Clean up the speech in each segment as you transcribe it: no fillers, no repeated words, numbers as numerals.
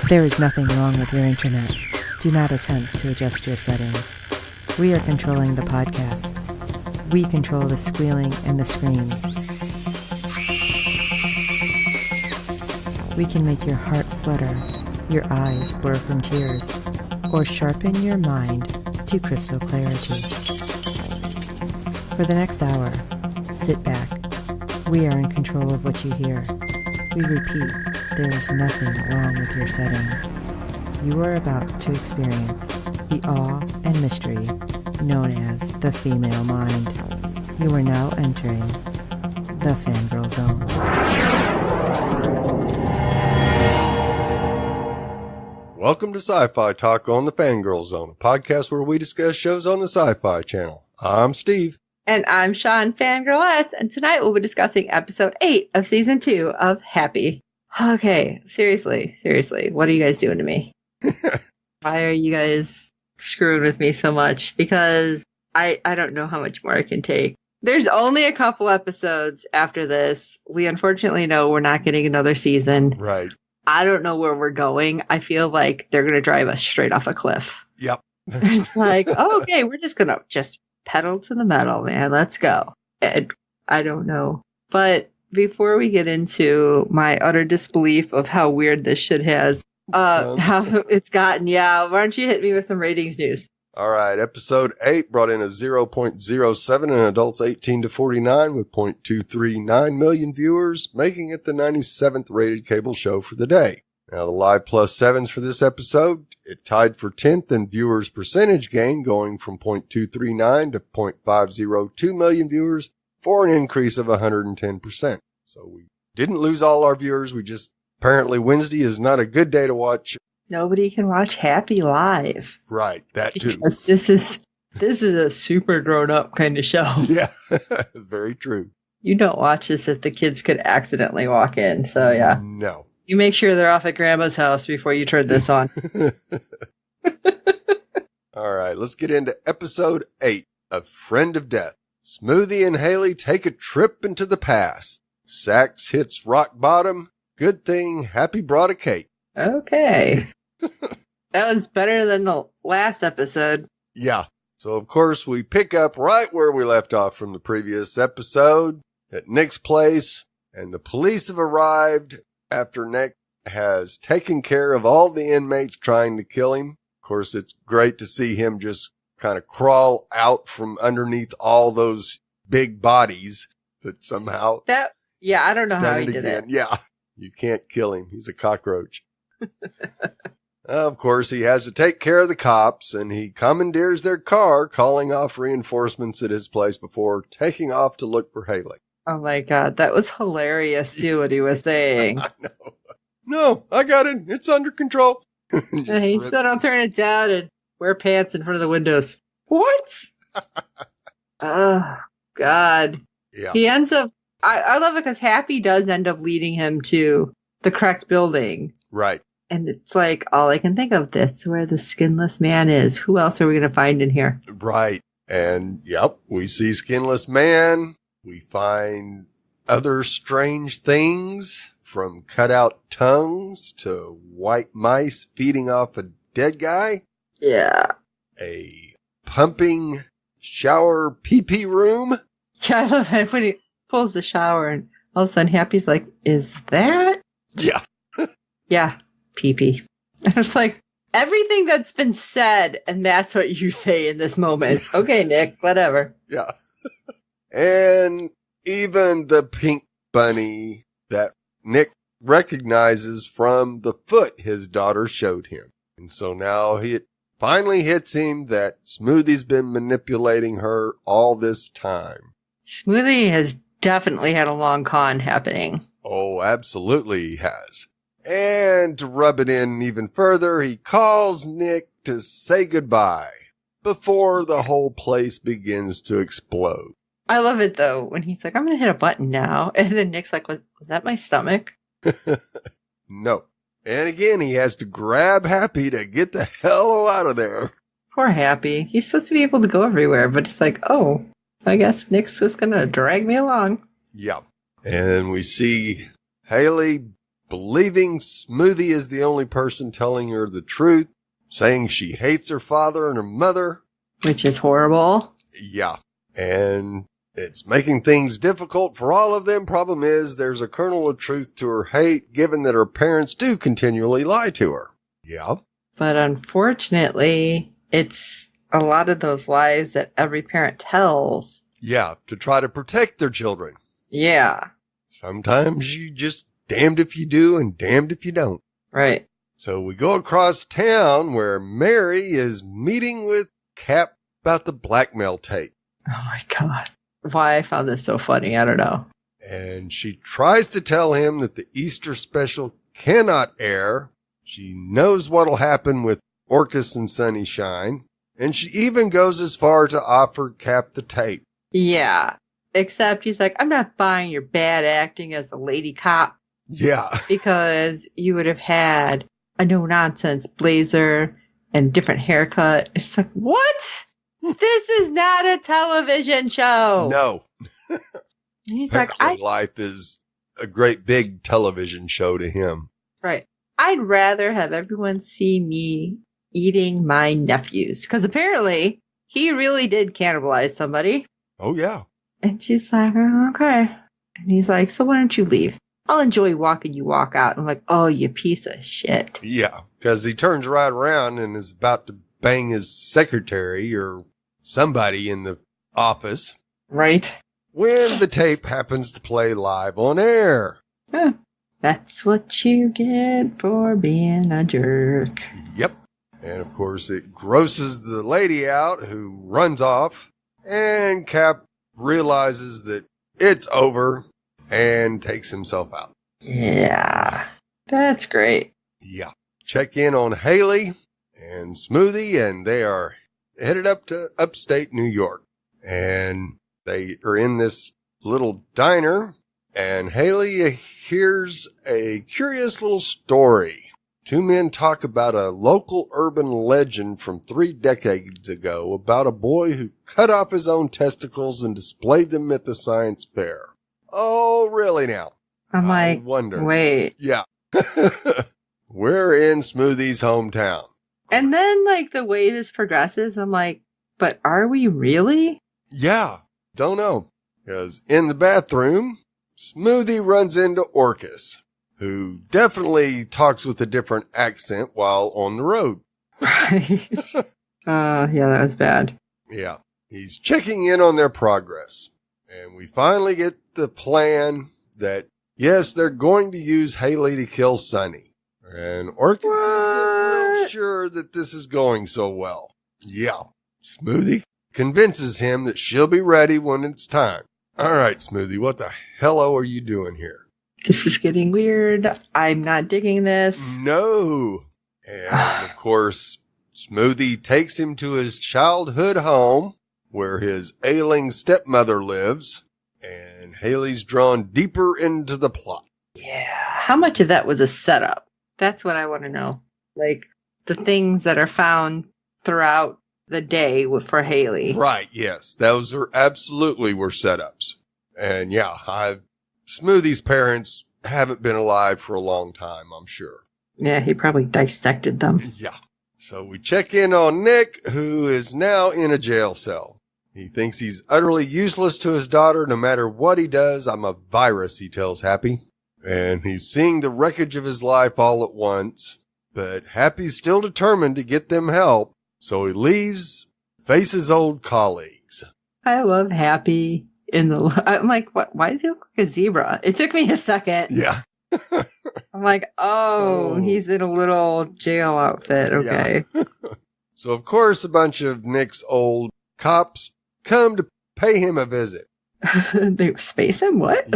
There is nothing wrong with your internet. Do not attempt to adjust your settings. We are controlling the podcast. We control the squealing and the screams. We can make your heart flutter, your eyes blur from tears, or sharpen your mind to crystal clarity. For the next hour, sit back. We are in control of what you hear. We repeat, there is nothing wrong with your settings. You are about to experience the awe and mystery known as the female mind. You are now entering the Fangirl Zone. Welcome to SyFy Talk on the Fangirl Zone, a podcast where we discuss shows on the SyFy channel. I'm Steve. And I'm Sean, Fangirl S, and tonight we'll be discussing episode 8 of season 2 of Happy. Okay, seriously, what are you guys doing to me? Why are you guys screwing with me so much? Because I don't know how much more I can take. There's only a couple episodes after this. We unfortunately know we're not getting another season. Right. I don't know where we're going. I feel like they're going to drive us straight off a cliff. Yep. It's like, oh, okay, we're just going to pedal to the metal, man. Let's go. And I don't know. But before we get into my utter disbelief of how weird this shit has, how it's gotten, why don't you hit me with some ratings news? All right. Episode 8 brought in a 0.07 in adults 18 to 49 with 0.239 million viewers, making it the 97th rated cable show for the day. Now, the Live Plus 7s for this episode, it tied for 10th in viewers percentage gain, going from 0.239 to 0.502 million viewers for an increase of 110%. So we didn't lose all our viewers. We just, apparently Wednesday is not a good day to watch. Nobody can watch Happy live. Right, that too. Because this is a super grown up kind of show. Yeah, very true. You don't watch this if the kids could accidentally walk in. So yeah. No. You make sure they're off at Grandma's house before you turn this on. All right, let's get into episode 8, A Friend of Death. Smoothie and Haley take a trip into the past. Sax hits rock bottom. Good thing Happy brought a cake. Okay. That was better than the last episode. Yeah. So, of course, we pick up right where we left off from the previous episode at Nick's place, and the police have arrived after Nick has taken care of all the inmates trying to kill him. Of course, it's great to see him just kind of crawl out from underneath all those big bodies that somehow... I don't know how he did it. Yeah, you can't kill him. He's a cockroach. Of course, he has to take care of the cops, and he commandeers their car, calling off reinforcements at his place before taking off to look for Haley. Oh my God, that was hilarious too, what he was saying. I know. No, I got it. It's under control. He said, I'll turn it down and wear pants in front of the windows. What? Oh, God. Yeah. He ends up, I love it because Happy does end up leading him to the correct building. Right. And it's like, all I can think of, that's where the skinless man is. Who else are we going to find in here? Right. And, yep, we see Skinless Man. We find other strange things, from cutout tongues to white mice feeding off a dead guy. Yeah. A pumping shower pee-pee room. Yeah, I love it when he pulls the shower and all of a sudden Happy's like, is that? Yeah. Yeah, pee-pee. I was like, everything that's been said, and that's what you say in this moment. Okay, Nick, whatever. Yeah. And even the pink bunny that Nick recognizes from the foot his daughter showed him. And so now it finally hits him that Smoothie's been manipulating her all this time. Smoothie has definitely had a long con happening. Oh, absolutely he has. And to rub it in even further, he calls Nick to say goodbye before the whole place begins to explode. I love it, though, when he's like, I'm going to hit a button now. And then Nick's like, was that my stomach? No. And again, he has to grab Happy to get the hell out of there. Poor Happy. He's supposed to be able to go everywhere, but it's like, oh, I guess Nick's just going to drag me along. Yeah. And we see Haley believing Smoothie is the only person telling her the truth, saying she hates her father and her mother. Which is horrible. Yeah. And it's making things difficult for all of them. Problem is, there's a kernel of truth to her hate, given that her parents do continually lie to her. Yeah. But unfortunately, it's a lot of those lies that every parent tells. Yeah, to try to protect their children. Yeah. Sometimes you just damned if you do and damned if you don't. Right. So we go across town where Mary is meeting with Cap about the blackmail tape. Oh my God. Why I found this so funny, I don't know. And she tries to tell him that the Easter special cannot air. She knows what'll happen with Orcus and Sunnyshine. And she even goes as far to offer Cap the tape. Yeah. Except he's like, I'm not buying your bad acting as a lady cop. Yeah. Because you would have had a no-nonsense blazer and different haircut. It's like, what? This is not a television show. No. He's Apparently like, life is a great big television show to him. Right. I'd rather have everyone see me eating my nephews. Because apparently, he really did cannibalize somebody. Oh, yeah. And she's like, oh, okay. And he's like, so why don't you leave? I'll enjoy watching you walk out. I'm like, oh, you piece of shit. Yeah, because he turns right around and is about to bang his secretary or somebody in the office. Right. When the tape happens to play live on air. Huh. That's what you get for being a jerk. Yep. And of course, it grosses the lady out who runs off. And Cap realizes that it's over and takes himself out. Yeah. That's great. Yeah. Check in on Haley and Smoothie, and they are headed up to upstate New York. And they are in this little diner, and Haley hears a curious little story. Two men talk about a local urban legend from 3 decades ago about a boy who cut off his own testicles and displayed them at the science fair. Oh, really now? I'm I like, wonder. wait. Yeah. We're in Smoothie's hometown. And then, like, the way this progresses, I'm like, but are we really? Yeah. Don't know. Because in the bathroom, Smoothie runs into Orcus, who definitely talks with a different accent while on the road. Right. Yeah, that was bad. Yeah. He's checking in on their progress. And we finally get the plan that, yes, they're going to use Haley to kill Sunny. And Orcus isn't real sure that this is going so well. Yeah. Smoothie convinces him that she'll be ready when it's time. All right, Smoothie, what the hello are you doing here? This is getting weird. I'm not digging this. No. And of course, Smoothie takes him to his childhood home where his ailing stepmother lives, and Haley's drawn deeper into the plot. Yeah. How much of that was a setup? That's what I want to know. Like, the things that are found throughout the day for Haley. Right, yes. Those are absolutely were setups. And yeah, Smoothie's parents haven't been alive for a long time, I'm sure. Yeah, he probably dissected them. Yeah. So we check in on Nick, who is now in a jail cell. He thinks he's utterly useless to his daughter. No matter what he does, I'm a virus, he tells Happy. And he's seeing the wreckage of his life all at once. But Happy's still determined to get them help. So he leaves, faces old colleagues. I love Happy in the... I'm like, what? Why does he look like a zebra? It took me a second. Yeah. I'm like, oh, he's in a little jail outfit. Okay. Yeah. So, of course, a bunch of Nick's old cops come to pay him a visit. They space him? What?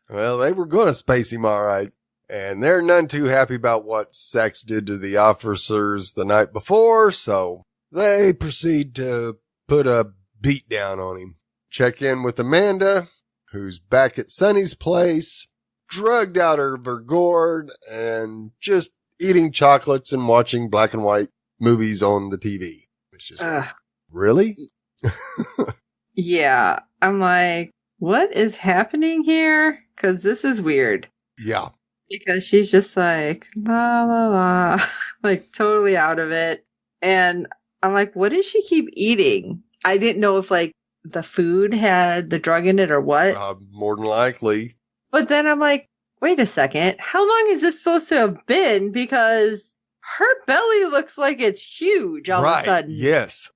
Well, they were going to space him all right. And they're none too happy about what Sax did to the officers the night before, so they proceed to put a beat down on him. Check in with Amanda, who's back at Sunny's place, drugged out of her gourd, and just eating chocolates and watching black and white movies on the TV. It's just like, really? Yeah. I'm like, what is happening here? Because this is weird. Yeah. Because she's just like, la, la, la, like totally out of it. And I'm like, what does she keep eating? I didn't know if like the food had the drug in it or what. More than likely. But then I'm like, wait a second. How long is this supposed to have been? Because her belly looks like it's huge all of a sudden. Yes.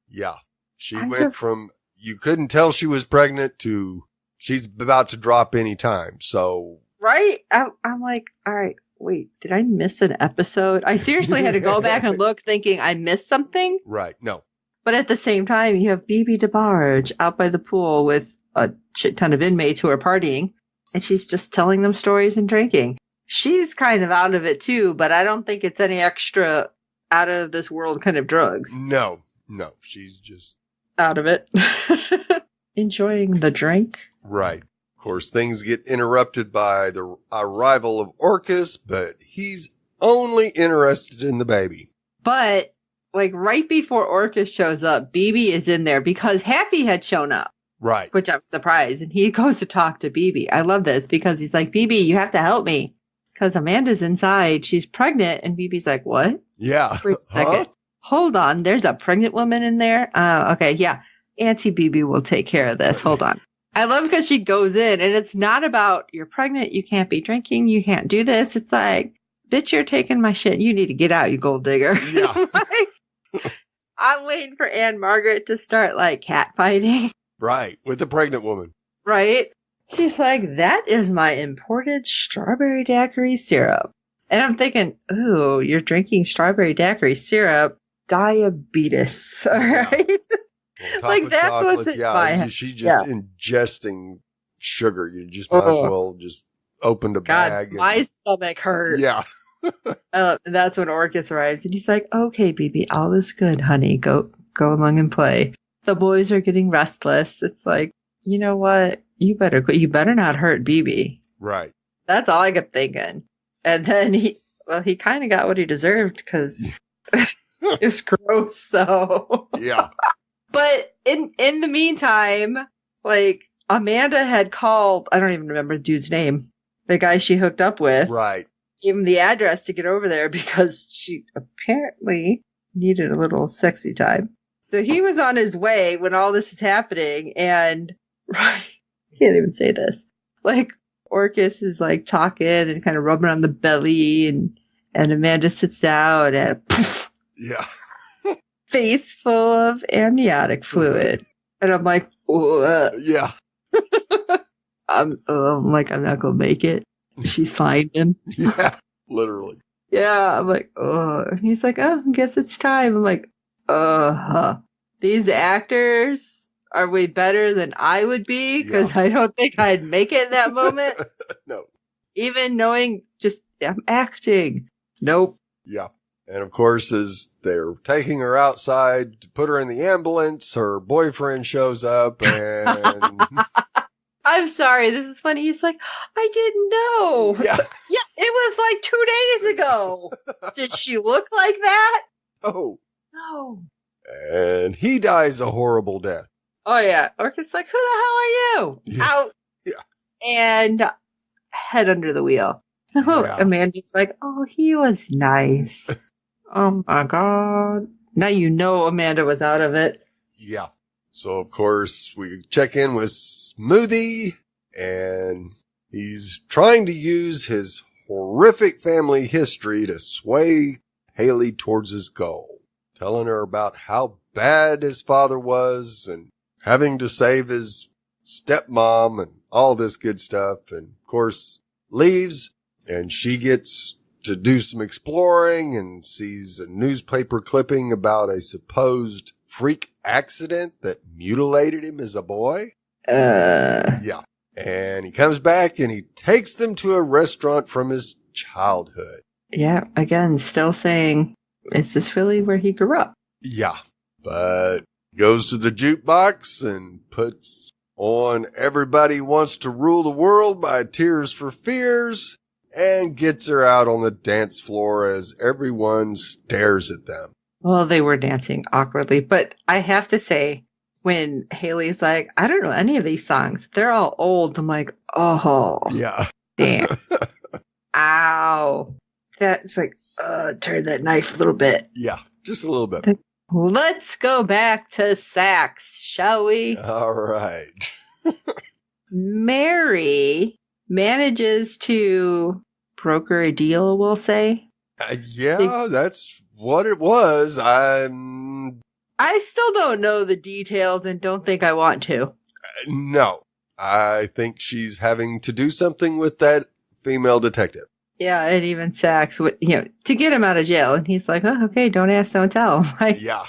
Yeah. She went from, you couldn't tell she was pregnant to she's about to drop any time. So. Right? I'm like, all right, wait, did I miss an episode? I seriously had to go back and look thinking I missed something. Right. No. But at the same time, you have Bibi DeBarge out by the pool with a shit ton of inmates who are partying, and she's just telling them stories and drinking. She's kind of out of it too, but I don't think it's any extra out of this world kind of drugs. No, she's just out of it. Enjoying the drink. Right. Of course, things get interrupted by the arrival of Orcus, but he's only interested in the baby. But like right before Orcus shows up, Bibi is in there because Happy had shown up. Right. Which I'm surprised. And he goes to talk to Bibi. I love this because he's like, Bibi, you have to help me. Because Amanda's inside. She's pregnant. And Bibi's like, what? Yeah. Wait a second. Huh? Hold on. There's a pregnant woman in there? Okay, yeah. Auntie Bibi will take care of this. Hold on. I love because she goes in and it's not about you're pregnant. You can't be drinking. You can't do this. It's like, bitch, you're taking my shit. You need to get out, you gold digger. Yeah. I'm waiting for Anne Margaret to start like catfighting. Right. With the pregnant woman. Right. She's like, that is my imported strawberry daiquiri syrup. And I'm thinking, ooh, you're drinking strawberry daiquiri syrup. Diabetes. All right. Well, like that's what's in my head. She's just ingesting sugar. You just might as well just open the bag. My stomach hurt. Yeah. And that's when Orcus arrives. And he's like, okay, Bibi, all is good, honey. Go along and play. The boys are getting restless. It's like, you know what? You better quit. You better not hurt Bibi. Right. That's all I kept thinking. And then he kind of got what he deserved because it was gross. So yeah. But in the meantime, like Amanda had called, I don't even remember the dude's name, the guy she hooked up with. Right. Gave him the address to get over there because she apparently needed a little sexy time. So he was on his way when all this is happening, and right, I can't even say this. Like Orcus is like talking and kind of rubbing on the belly, and Amanda sits down and poof, yeah, face full of amniotic fluid, and I'm like, yeah, I'm like, I'm not gonna make it. She signed him. Yeah, literally. Yeah, I'm like, oh. He's like, oh, I guess it's time. I'm like, these actors are way better than I would be because I don't think I'd make it in that moment. No. Even knowing just I'm acting. Nope. Yeah. And of course, as they're taking her outside to put her in the ambulance, her boyfriend shows up and... I'm sorry, this is funny. He's like, I didn't know. Yeah. Yeah, it was like 2 days ago. Did she look like that? Oh. No. And he dies a horrible death. Oh, yeah. Orcus like, who the hell are you? Yeah. Out. Yeah. And head under the wheel. Yeah. Amanda's like, oh, he was nice. Oh, my God. Now you know Amanda was out of it. Yeah. So, of course, we check in with Smoothie, and he's trying to use his horrific family history to sway Haley towards his goal, telling her about how bad his father was and having to save his stepmom and all this good stuff. And, of course, leaves, and she gets to do some exploring and sees a newspaper clipping about a supposed freak accident that mutilated him as a boy. Yeah. And he comes back and he takes them to a restaurant from his childhood. Yeah. Again, still saying, is this really where he grew up? Yeah. But goes to the jukebox and puts on Everybody Wants to Rule the World by Tears for Fears and gets her out on the dance floor as everyone stares at them. Well, they were dancing awkwardly, but I have to say, when Haley's like, I don't know any of these songs, they're all old. I'm like, oh. Yeah. Damn. Ow. That's like, turn that knife a little bit. Yeah, just a little bit. Let's go back to Sax, shall we? All right. Mary manages to broker a deal, we'll say. Yeah, that's what it was. I still don't know the details and don't think I want to. No. I think she's having to do something with that female detective. Yeah, and even Sax would, to get him out of jail. And he's like, oh, okay, don't ask, don't tell. Like, yeah.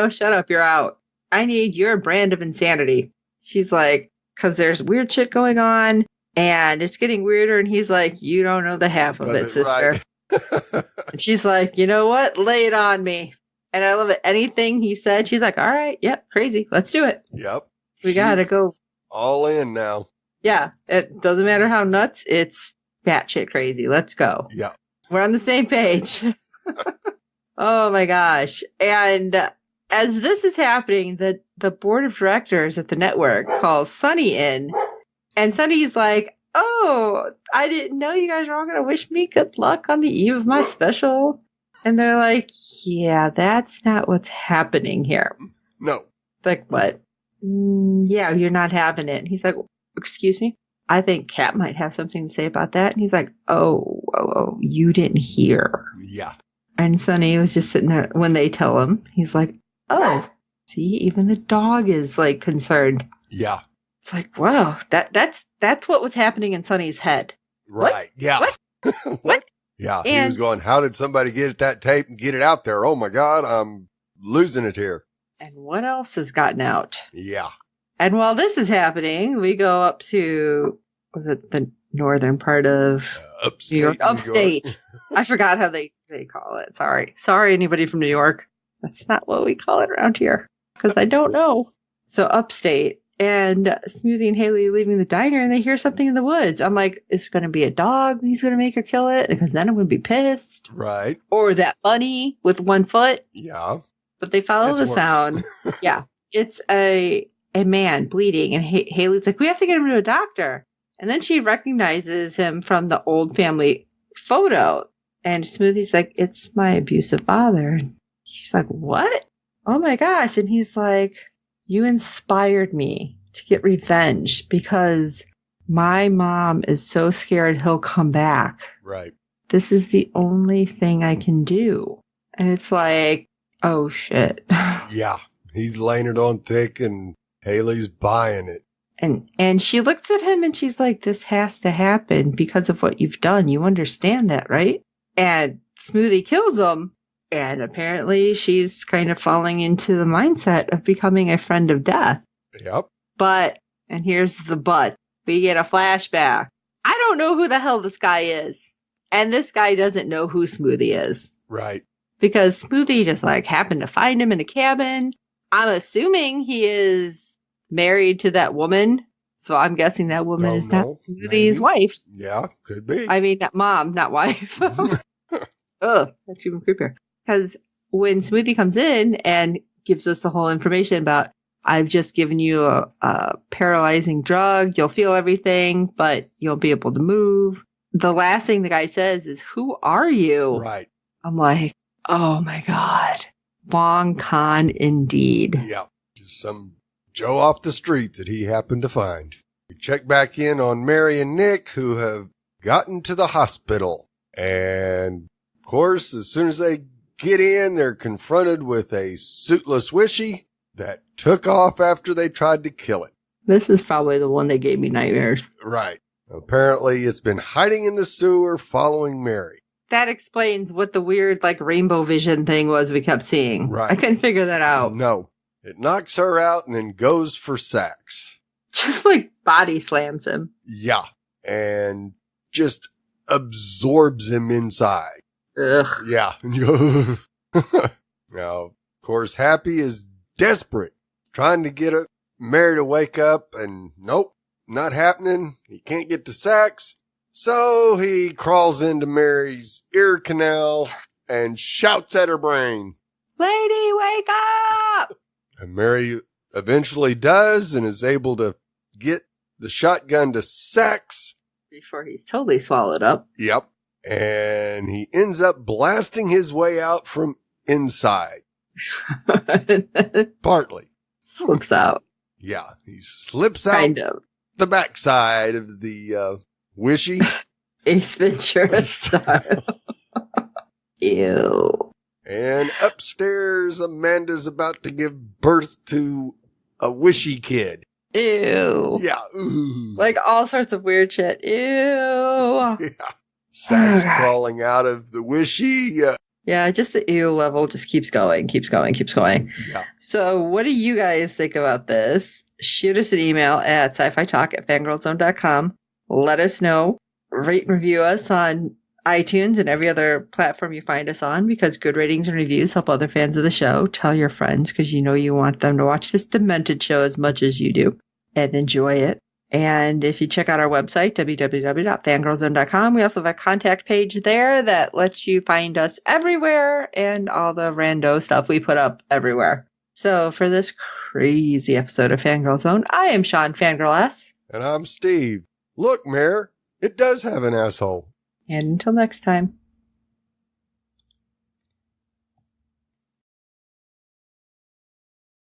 Shut up, you're out. I need your brand of insanity. She's like, because there's weird shit going on and it's getting weirder. And he's like, you don't know the half of it, sister. Right. And she's like, you know what? Lay it on me. And I love it. Anything he said, she's like, all right, yep, crazy. Let's do it. Yep. We got to go. All in now. Yeah. It doesn't matter how nuts. It's batshit crazy. Let's go. Yeah. We're on the same page. Oh my gosh. And as this is happening, the board of directors at the network calls Sunny in. And Sunny's like, oh, I didn't know you guys were all going to wish me good luck on the eve of my special. And they're like, yeah, that's not what's happening here. No. It's like, what? Yeah, you're not having it. And he's like, excuse me? I think Kat might have something to say about that. And he's like, oh, you didn't hear. Yeah. And Sonny was just sitting there when they tell him. He's like, oh, see, even the dog is like concerned. Yeah. It's like, wow, that's what was happening in Sonny's head. Right. What? Yeah. What? What? Yeah. He was going, how did somebody get at that tape and get it out there? Oh my God, I'm losing it here. And what else has gotten out? Yeah. And while this is happening, we go up to, was it the northern part of upstate, New York? Upstate. I forgot how they call it. Sorry, anybody from New York. That's not what we call it around here because I don't know. So upstate. And Smoothie and Haley leaving the diner and they hear something in the woods. I'm like, is it going to be a dog? He's going to make her kill it because then I'm going to be pissed. Right. Or that bunny with 1 foot. Yeah. But they follow the sound. Yeah. It's a man bleeding. And Haley's like, we have to get him to a doctor. And then she recognizes him from the old family photo. And Smoothie's like, it's my abusive father. And she's like, what? Oh my gosh. And he's like, you inspired me to get revenge because my mom is so scared he'll come back. Right. This is the only thing I can do. And it's like, oh shit. Yeah. He's laying it on thick and Haley's buying it. And she looks at him and she's like, this has to happen because of what you've done. You understand that, right? And Smoothie kills him. And apparently she's kind of falling into the mindset of becoming a friend of death. Yep. But, and here's the but, we get a flashback. I don't know who the hell this guy is. And this guy doesn't know who Smoothie is. Right. Because Smoothie just like happened to find him in a cabin. I'm assuming he is married to that woman. So I'm guessing that woman is not Smoothie's wife. Yeah, could be. I mean, not mom, not wife. Ugh, that's even creepier. Because when Smoothie comes in and gives us the whole information about, I've just given you a paralyzing drug, you'll feel everything, but you'll be able to move. The last thing the guy says is, who are you? Right. I'm like, oh my God. Long con indeed. Yeah. Just some Joe off the street that he happened to find. We check back in on Mary and Nick, who have gotten to the hospital. And of course, as soon as they get in, they're confronted with a suitless wishy that took off after they tried to kill it. This is probably the one that gave me nightmares. Right. Apparently, it's been hiding in the sewer following Mary. That explains what the weird, like, rainbow vision thing was we kept seeing. Right. I couldn't figure that out. No. It knocks her out and then goes for Sax. Just, like, body slams him. Yeah. And just absorbs him inside. Ugh. Yeah. Now, of course, Happy is desperate, trying to get Mary to wake up, and nope, not happening. He can't get to Sax, so he crawls into Mary's ear canal and shouts at her brain, "Lady, wake up!" And Mary eventually does and is able to get the shotgun to Sax, Before he's totally swallowed up. Yep. And he ends up blasting his way out from inside. Partly. Slips out. Yeah. He slips out Kind of. the backside of the wishy. Ace Ventura style. Ew. And upstairs, Amanda's about to give birth to a wishy kid. Ew. Yeah. Ooh. Like all sorts of weird shit. Ew. Yeah. Sack's crawling out of the wishy. Yeah, just the ew level just keeps going. Yeah. So what do you guys think about this? Shoot us an email at sci-fi talk@fangirlzone.com. Let us know. Rate and review us on iTunes and every other platform you find us on, because good ratings and reviews help other fans of the show. Tell your friends, because you know you want them to watch this demented show as much as you do and enjoy it. And if you check out our website, www.fangirlzone.com, we also have a contact page there that lets you find us everywhere and all the rando stuff we put up everywhere. So for this crazy episode of Fangirl Zone, I am Sean Fangirl S. And I'm Steve. Look, Mare, it does have an asshole. And until next time.